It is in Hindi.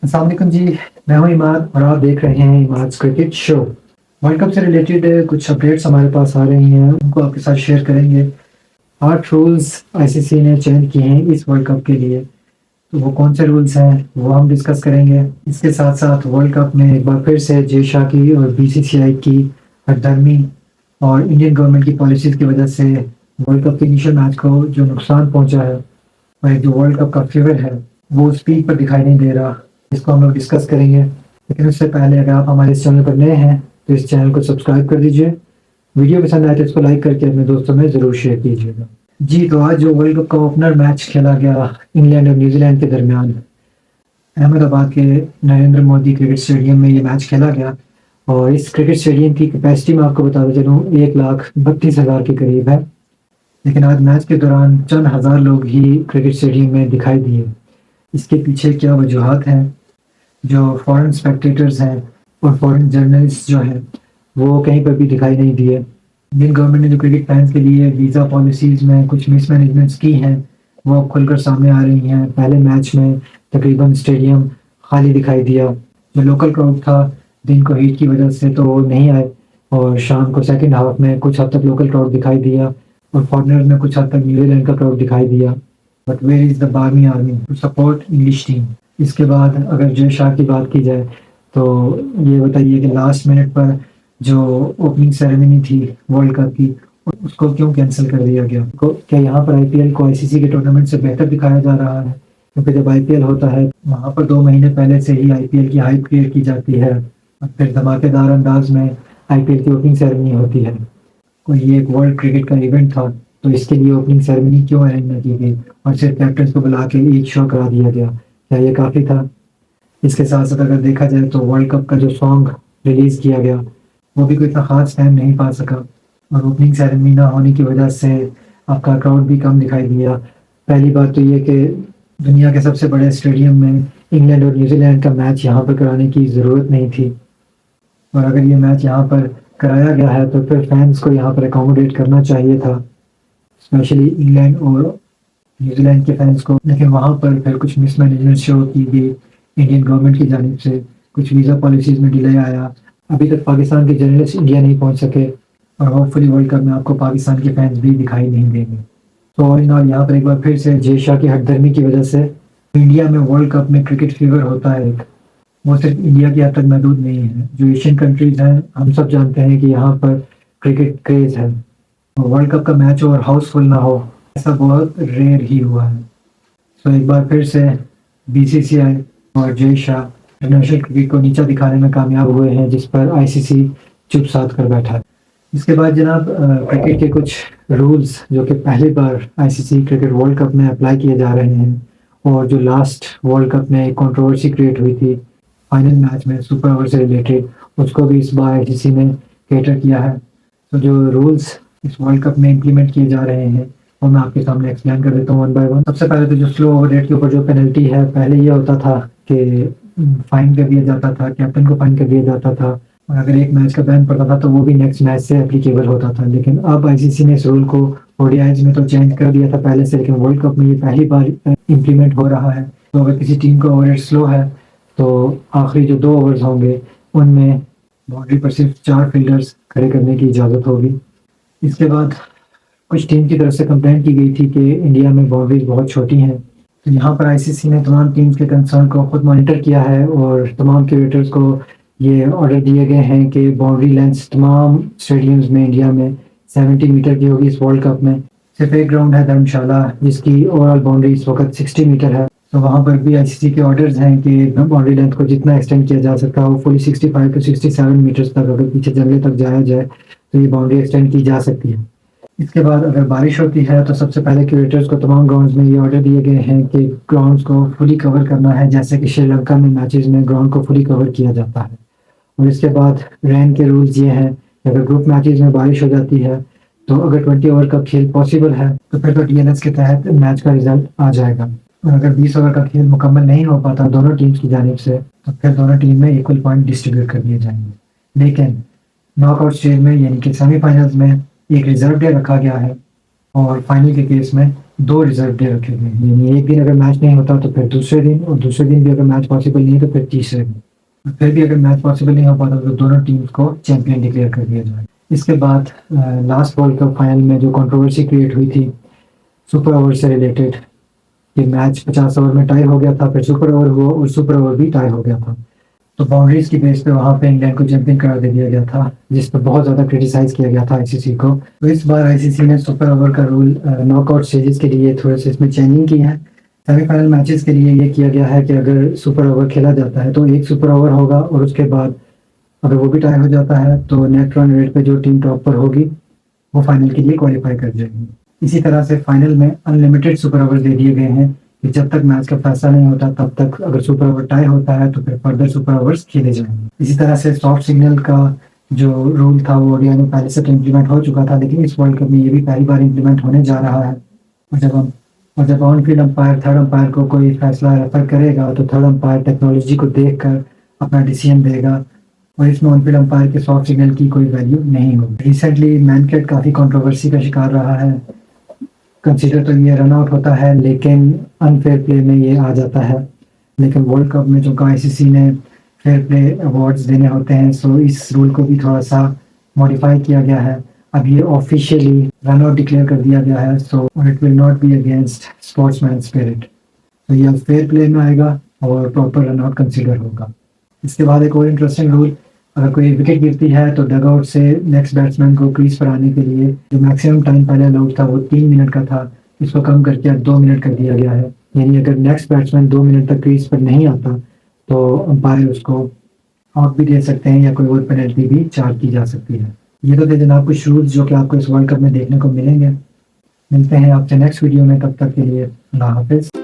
अस्सलाम वालेकुम जी, मैं हूँ इमाद और आप देख रहे हैं इमाद्स क्रिकेट शो। वर्ल्ड कप से रिलेटेड कुछ अपडेट्स हमारे पास आ रही हैं, उनको आपके साथ शेयर करेंगे। 8 रूल्स आईसीसी ने चयन किए हैं इस वर्ल्ड कप के लिए, तो वो कौन से रूल्स हैं, वो हम डिस्कस करेंगे। इसके साथ-साथ वर्ल्ड कप में एक बार फिर से जय शाह की और बीसीसीआई की हठधर्मी और इंडियन गवर्नमेंट की पॉलिसीज़ की वजह से वर्ल्ड कप के इनिशियल मैच को जो नुकसान पहुँचा है और जो वर्ल्ड कप का फ़ीवर है, वो स्पीड पर दिखाई नहीं दे रहा। इसको हम लोग डिस्कस करेंगे। लेकिन उससे पहले अगर आप हमारे इस चैनल पर नए हैं, तो इस चैनल को सब्सक्राइब कर दीजिए। वीडियो पसंद आए तो इसको लाइक करके अपने दोस्तों में ज़रूर शेयर कीजिएगा। जी, तो आज जो वर्ल्ड कप का ओपनर मैच खेला गया इंग्लैंड और न्यूज़ीलैंड के दरमियान, अहमदाबाद के नरेंद्र मोदी क्रिकेट स्टेडियम में ये मैच खेला गया और इस क्रिकेट स्टेडियम की कैपेसिटी मैं आपको बताता चलूँ 1,32,000 के करीब है। लेकिन आज मैच के दौरान चंद हज़ार लोग ही क्रिकेट स्टेडियम में दिखाई दिए। इसके पीछे क्या वजूहात हैं? जो फॉरेन स्पेक्टेटर्स हैं और फॉरेन जर्नलिस्ट जो हैं, वो कहीं पर भी दिखाई नहीं दिए। इंडियन गवर्नमेंट ने जो क्रिकेट फैंस के लिए वीज़ा पॉलिसीज़ में कुछ मिसमैनेजमेंट्स की हैं, वो अब खुलकर सामने आ रही हैं। पहले मैच में तकरीबन स्टेडियम खाली दिखाई दिया। जो लोकल क्राउड था, दिन को हीट की वजह से तो वो नहीं आए और शाम को सेकंड हाफ में कुछ हद तक लोकल क्राउड दिखाई दिया और फॉरेनर्स में कुछ हद तक न्यूजीलैंड का क्राउड दिखाई दिया। But where is the barmy army to support English team? इसके बाद अगर जय शाह की बात की जाए, तो ये बताइए कि लास्ट मिनट पर जो ओपनिंग सेरेमनी थी वर्ल्ड कप की, उसको क्यों कैंसिल कर दिया गया? क्या यहाँ पर आईपीएल को आईसीसी के टूर्नामेंट से बेहतर दिखाया जा रहा है? क्योंकि जब आईपीएल होता है, वहाँ पर 2 महीने पहले से ही आईपीएल की हाइप क्रिएट की जाती है और फिर धमाकेदार अंदाज में आईपीएल की ओपनिंग सेरेमनी होती है। कोई ये एक वर्ल्ड क्रिकेट का इवेंट था, तो इसके लिए ओपनिंग सेरेमनी क्यों अरेंज न की गई और सिर्फ कैप्टन को बुला के एक शो करा दिया गया? क्या ये काफ़ी था? इसके साथ-साथ अगर देखा जाए तो वर्ल्ड कप का जो सॉन्ग रिलीज़ किया गया, वो भी कोई इतना ख़ास टाइम नहीं पा सका और ओपनिंग सेरेमनी ना होने की वजह से आपका क्राउड भी कम दिखाई दिया। पहली बात तो ये कि दुनिया के सबसे बड़े स्टेडियम में इंग्लैंड और न्यूज़ीलैंड का मैच यहाँ पर कराने की ज़रूरत नहीं थी और अगर ये मैच यहाँ पर कराया गया है, तो फिर फैंस को यहाँ पर अकोमोडेट करना चाहिए था, स्पेशली इंग्लैंड और न्यूजीलैंड के फैंस को। लेकिन वहाँ पर फिर कुछ मिसमैनेजमेंट शो की गई इंडियन गवर्नमेंट की जानिब से, कुछ वीज़ा पॉलिसीज़ में डिले आया। अभी तक पाकिस्तान के जर्नलिस्ट इंडिया नहीं पहुँच सके और होपफुली वर्ल्ड कप में आपको पाकिस्तान के फैंस भी दिखाई नहीं देंगे। तो ऑल इन ऑल यहाँ पर एक बार फिर से जय शाह की हठधर्मी की वजह से इंडिया में वर्ल्ड कप में क्रिकेट फीवर होता है एक, वो सिर्फ इंडिया की हद तक महदूद नहीं है। जो एशियन कंट्रीज़ हैं, हम सब जानते हैं कि यहाँ पर क्रिकेट क्रेज़ है। वर्ल्ड कप का मैच हो और हाउसफुल ना हो, ऐसा बहुत रेयर ही हुआ है। तो एक बार फिर से बीसीसीआई और जय शाह इंटरनेशनल क्रिकेट को नीचा दिखाने में कामयाब हुए हैं, जिस पर आईसीसी चुप साध कर बैठा है। इसके बाद जनाब क्रिकेट के कुछ रूल्स जो कि पहली बार आईसीसी क्रिकेट वर्ल्ड कप में अप्लाई किए जा रहे हैं और जो लास्ट वर्ल्ड कप में एक कंट्रोवर्सी क्रिएट हुई थी फाइनल मैच में सुपर ओवर से रिलेटेड, उसको भी इस बार आईसीसी ने कैटर किया है। तो जो रूल्स इस वर्ल्ड कप में इम्प्लीमेंट किए जा रहे हैं, वो मैं आपके सामने एक्सप्लेन कर देता हूँ वन बाय वन। सबसे पहले तो जो स्लो ओवर रेट के ऊपर जो पेनल्टी है, पहले ये होता था कि फाइन कर दिया जाता था, कैप्टन को फाइन कर दिया जाता था और अगर एक मैच का बैन पड़ता था तो वो भी नेक्स्ट मैच से एप्लीकेबल होता था। लेकिन अब आईसीसी ने इस रूल को ओडीआईज में तो चेंज कर दिया था पहले से, लेकिन वर्ल्ड कप में ये पहली बार इम्प्लीमेंट हो रहा है। तो अगर किसी टीम का ओवर रेट स्लो है, तो आखिरी जो 2 ओवर्स होंगे उनमें बाउंड्री पर सिर्फ 4 फील्डर्स खड़े करने की इजाज़त होगी। इसके बाद कुछ टीम की तरफ से कंप्लेंट की गई थी कि इंडिया में बाउंड्रीज बहुत छोटी हैं, तो यहाँ पर आईसीसी ने तमाम टीम्स के कंसर्न को खुद मॉनिटर किया है और तमाम क्रिकेटर्स को ये ऑर्डर दिए गए हैं कि बाउंड्री लेंथ तमाम स्टेडियम्स में इंडिया में 70 मीटर की होगी। इस वर्ल्ड कप में सिर्फ एक ग्राउंड है धर्मशाला, जिसकी ओवरऑल बाउंड्री इस वक्त 60 मीटर है। तो वहाँ पर भी आईसीसी के ऑर्डर्स हैं कि बाउंड्री लेंथ को जितना एक्सटेंड किया जा सकता है, वो फुली 65 टू 67 मीटर्स तक अगर पीछे जंगले तक जाया जाए तो ये बाउंड्री एक्सटेंड की जा सकती है। इसके बाद अगर बारिश होती है, तो सबसे पहले क्रिकेटर्स को तमाम ग्राउंड्स में ये ऑर्डर दिए गए हैं कि ग्राउंड्स को फुली कवर करना है, जैसे कि श्रीलंका में मैचेस में ग्राउंड को फुली कवर किया जाता है। और इसके बाद रेन के रूल्स ये हैं कि अगर ग्रुप मैचेस में बारिश हो जाती है, तो अगर 20 ओवर का खेल पॉसिबल है, तो फिर तो डीएनएस के तहत मैच का रिजल्ट आ जाएगा और अगर 20 ओवर का खेल मुकम्मल नहीं हो पाता दोनों टीम्स की जानिब से, तो फिर दोनों टीम में इक्वल पॉइंट डिस्ट्रीब्यूट कर दिए जाएंगे। लेकिन नॉकआउट स्टेज में यानी कि सेमीफाइनल्स में एक रिजर्व डे रखा गया है और फाइनल के केस में 2 रिजर्व डे रखे गए हैं। यानी एक दिन अगर मैच नहीं होता तो फिर दूसरे दिन, और दूसरे दिन भी अगर मैच पॉसिबल नहीं है तो फिर तीसरे दिन। और फिर भी अगर मैच पॉसिबल नहीं हो पाता तो दोनों टीम्स को चैंपियन डिक्लेयर कर दिया जाए। इसके बाद लास्ट वर्ल्ड कप फाइनल में जो कंट्रोवर्सी क्रिएट हुई थी सुपर ओवर से रिलेटेड, ये मैच 50 ओवर में टाई हो गया था, फिर सुपर ओवर हुआ और सुपर ओवर भी टाई हो गया था। तो बाउंड्रीज की बेस पे वहाँ पे इंग्लैंड को चैंपियन करार दे दिया गया था, जिस पर बहुत ज़्यादा क्रिटिसाइज किया गया था आईसीसी को। तो इस बार आईसीसी ने सुपर ओवर का रूल नॉकआउट स्टेजेस के लिए थोड़े से इसमें चेंजिंग की है। सेमीफाइनल मैचेस के लिए ये किया गया है कि अगर सुपर ओवर खेला जाता है तो एक सुपर ओवर होगा, और उसके बाद अगर वो भी टाई हो जाता है तो नेट रन रेट पे जो टीम टॉप पर होगी वो फाइनल के लिए क्वालिफाई कर जाएगी। इसी तरह से फाइनल में अनलिमिटेड सुपर ओवर दे दिए गए हैं कि जब तक मैच का फैसला नहीं होता तब तक अगर सुपर ओवर टाई होता है तो फिर फर्दर सुपर ओवर्स खेले जाएंगे। इसी तरह से सॉफ्ट सिग्नल का जो रूल था वो ओडीआई में पहले से तो इम्प्लीमेंट हो चुका था, लेकिन इस वर्ल्ड कप में ये भी पहली बार इम्प्लीमेंट होने जा रहा है। और जब on field umpire third umpire को कोई फैसला रेफर करेगा तो थर्ड अंपायर टेक्नोलॉजी को देखकर अपना डिसीजन देगा, और इसमें ऑन फील्ड अंपायर के सॉफ्ट सिग्नल की कोई वैल्यू नहीं होगी। रिसेंटली मैनकेट काफ़ी कंट्रोवर्सी का शिकार रहा है। कंसीडर तो ये रन आउट होता है, लेकिन अनफेयर प्ले में ये आ जाता है। लेकिन वर्ल्ड कप में जो आईसीसी ने फेयर प्ले अवार्ड्स देने होते हैं, सो इस रूल को भी थोड़ा सा मॉडिफाई किया गया है। अब ये ऑफिशियली रन आउट डिक्लेयर कर दिया गया है, so it will not be against sportsman spirit. तो ये फेयर प्ले में आएगा और प्रॉपर रन आउट कंसिडर होगा। इसके बाद एक और इंटरेस्टिंग रूल, अगर कोई विकेट गिरती है तो डग आउट से नेक्स्ट बैट्समैन को क्रीज पर आने के लिए जो मैक्सिमम टाइम पहले अलाउड था वो 3 मिनट का था, इसको कम करके अब 2 मिनट कर दिया गया है। यानी अगर नेक्स्ट बैट्समैन 2 मिनट तक क्रीज पर नहीं आता तो अंपायर उसको आउट भी दे सकते हैं या कोई और पेनल्टी भी चार्ज की जा सकती है। ये तो थे जनाब कुछ रूल्स जो कि आपको इस वर्ल्ड कप में देखने को मिलेंगे। मिलते हैं आपसे नेक्स्ट वीडियो में, तब तक के लिए अल्लाह हाफिज़।